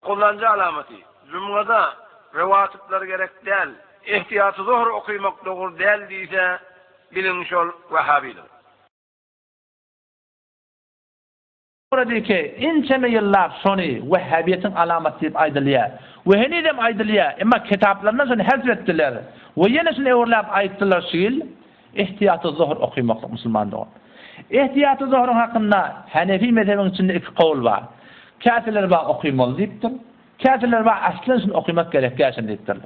Kullanıcı alameti. Cumhurda revatipler gerek değil. İhtiyatı zuhur okuymak doğru değil deyse bilinmiş ol Vehhabidir. Buradaki inçeme yıllar sonu Vehhabiyetin alamet deyip aydılıyor. Ve heni dem aydılıyor. Ama kitaplarından sonra hazrettiler. Ve yenisini öğürlep ayttılar şiil. İhtiyatı zuhur okuymak Müslümandır. İhtiyatı zuhurun hakkında Hanefi mezhebinin içinde iki kavul var. Kafirler var okuymalı deyiptir. Kafirler var aslen için okuymak gerek gelsin deyiptir.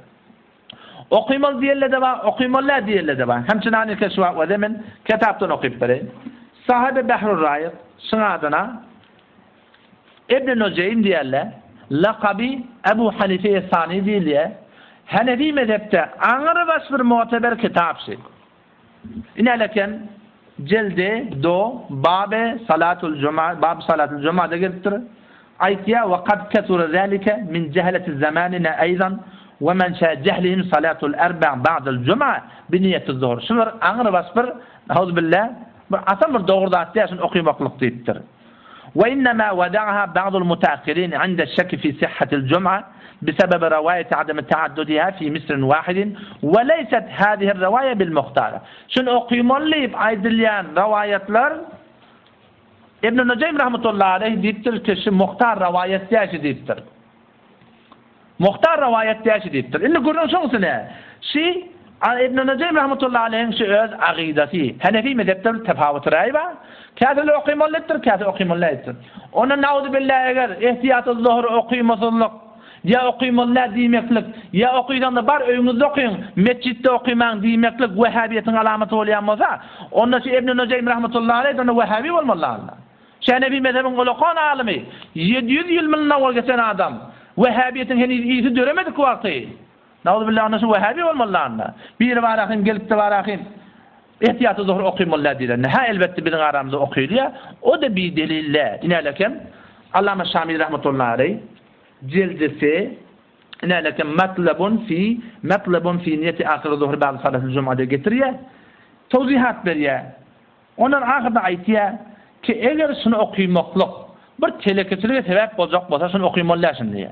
Okuymalı diyerler de var, okuymalılar diyerler de var. Hemçin aynı kesi var ve demin kitaptan okuyup verin. Sahabe Behrul Rayık şuna adına İbn-i Nuceym diyerler. Lakabi Ebu Hanife'ye sani diyorlar. Hanefi mezhepte ağır vasfır muteber kitapsı. İneleken cildi do bab salatul cuma da geliptir. Aytiya ve kad kesura zalika min cehaleti zamanina aydan ve men şa cehlihim salatul erba' ba'dal cuma bi niyetiz zuhur. Şunlar ağır vasfır Euzubillah bir asam bir doğru dağıtıyasın okuymaklık deyiptir. وإنما ودعها بعض المتأخرين عند الشك في صحة الجمعة بسبب رواية عدم تعددها في مصر واحد وليست هذه الرواية بالمختارة. شن أقيم اللي بأيدليان رواياتlar İbn-i Nuceym rahmetullahi aleyh deyiptir ki şu muhtar rivayet diye deyiptir. Muhtar rivayet diye deyiptir. İndi görüyorsunuz ne? İbn-i Nuceym rahmetullahi aleyh'in şu öz aqidasi. Hanefi mezhepte tefavut ra'yi var. Kâfirler okuymalıdır, kâfir okuymalıdır. Ona nauzubillah eğer ihtiyatı zuhur okuymasınlık ya okuymalılar demeklik ya okuydan da bar öyünüzde okuyun, mescitte okuyman demeklik Vehhabiyetin alameti olayan olsa onda şu İbn-i Nuceym rahmetullahi aleyh ona Vehhabi olmalılar. Hanefi mezhebin ulukan alimi 700 yıl mılına geçen adam Vehhabiyetin henüz iyisi göremedik vakti. Nauzubillah ona şu Vehhabi olmalılar. Bir varakın gelip de varakın İhtiyatı zuhur okuymalılar diyorlar. Ha elbette bizim aramızda okuyuluyor. O da bir delille. İneleken Allame Şamil rahmetullahi aleyh cildisi ineleken metlebun fi niyeti ahir zuhur bazı salatı cuma'da getiriyor. Tevzihat veriyor. Onun ahirde aytiyor ki eğer şunu okuymaklık bir teleketiliğe sebep olacak olsa şunu okuymalılar diye.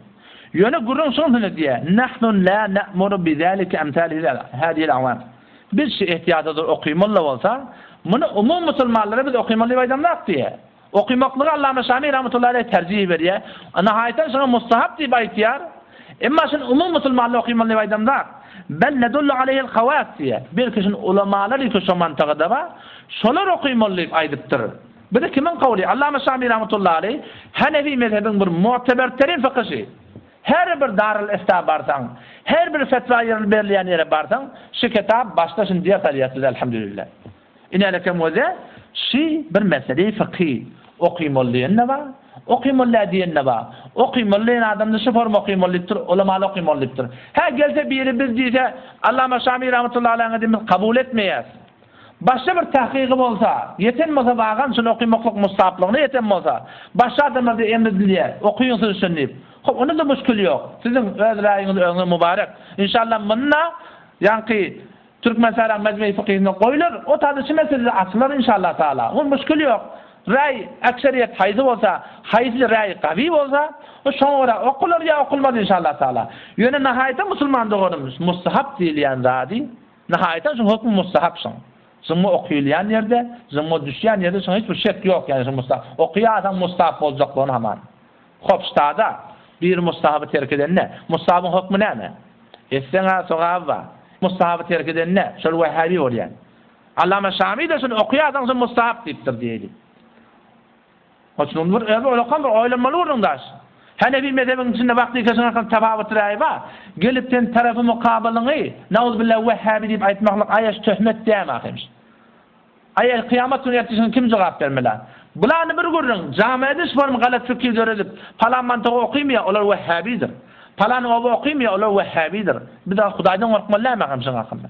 Yöne gurun sonunu diye. Nahnun la na'muru bizalike emsalihi hadihil avam. Bir şey ihtiyacıdır okuymalı olsa bunu umum Müslümanlara biz okuymalı vaydamlak diye. Okuymaklığı Allame Şamil rahmetullahi aleyh tercih veriyor. Nihayeten sana mustahap diye ihtiyar. Ama şimdi umum Müslümanlara okuymalı vaydamlak. Ben nedullu aleyhil havas diye. Bir kişinin ulamaları ki şu mantıqada var. Şolar okuymalı aydıptır. Bir de kimin kavli? Allame Şamil rahmetullahi aleyh Hanefi mezhebin bir muteberterin fıkışı. Her bir darul ifta barsan, her bir fetva verilen yere barsan, şu kitap başlasın diye taliyatız elhamdülillah. İneleken veze, bir mesele fıkhi. Okuymalıyen ne var? Okuymalı diyen ne var? Okuymalıyen adamda şu form okuymalıdır, ulamalı okuymalıdır. Gelse biri biz diyse, Allame Şamil rahmetullahi aleyh'e kabul etmeyiz. Başka bir tahqiqim olsa, yetenmese bağın şunu okuymaklık mustahaplığına yetenmese, başka adamlarda emrediliyor, okuyunsunuz şunu deyip. Onun da müşkülü yok. Sizin öz rayınız önüne mübarek. İnşallah bununla yankı Türk mesela mecmui fıkhine koyulur. O tarzı mesele açılır inşallah Teala. Onun müşkülü yok. Ray ekseriyet hayızı olsa, hayızlı ray kavi olsa, o sonra okulur ya okulmaz inşallah Teala. Yöne nihayeten Müslüman doğrumuz. Mustahap diyen zadi. Nihayeten şu hükmü mustahapsın. Zımma okuyulayan yerde, zımma düşen yerde sonra hiçbir şek yok yani mustahap. Okuyasan mustahap olacak onu hemen. Hopstada bir mustahabı terk eden ne? Mustahabın hükmü ne? Essena soğab var. Mustahabı terk eden ne? Şöyle Vehhabi oluyor. Allame Şamil de şunu okuyasan sen mustahab deyiptir diyelim. Hoşnun bir öyle oylamalı olurlar. Hanefi mezhebinin içinde vakti kesin tefavut ra'yi var. Gelipten tarafı mukabalını nauzubillah Vehhabi deyip aytmaklık ayaş töhmet diyemez. Ayaş kıyamet günü yetişin kim cevap vermeler? Bularni bir görün, camide form galat fikir görülüp, falan mantığı okuymuyor, onlar Vehhabidir. Falan obu okuymuyor, onlar Vehhabidir. Bir daha Xudaydan korkmalılar mı akımsın akımda?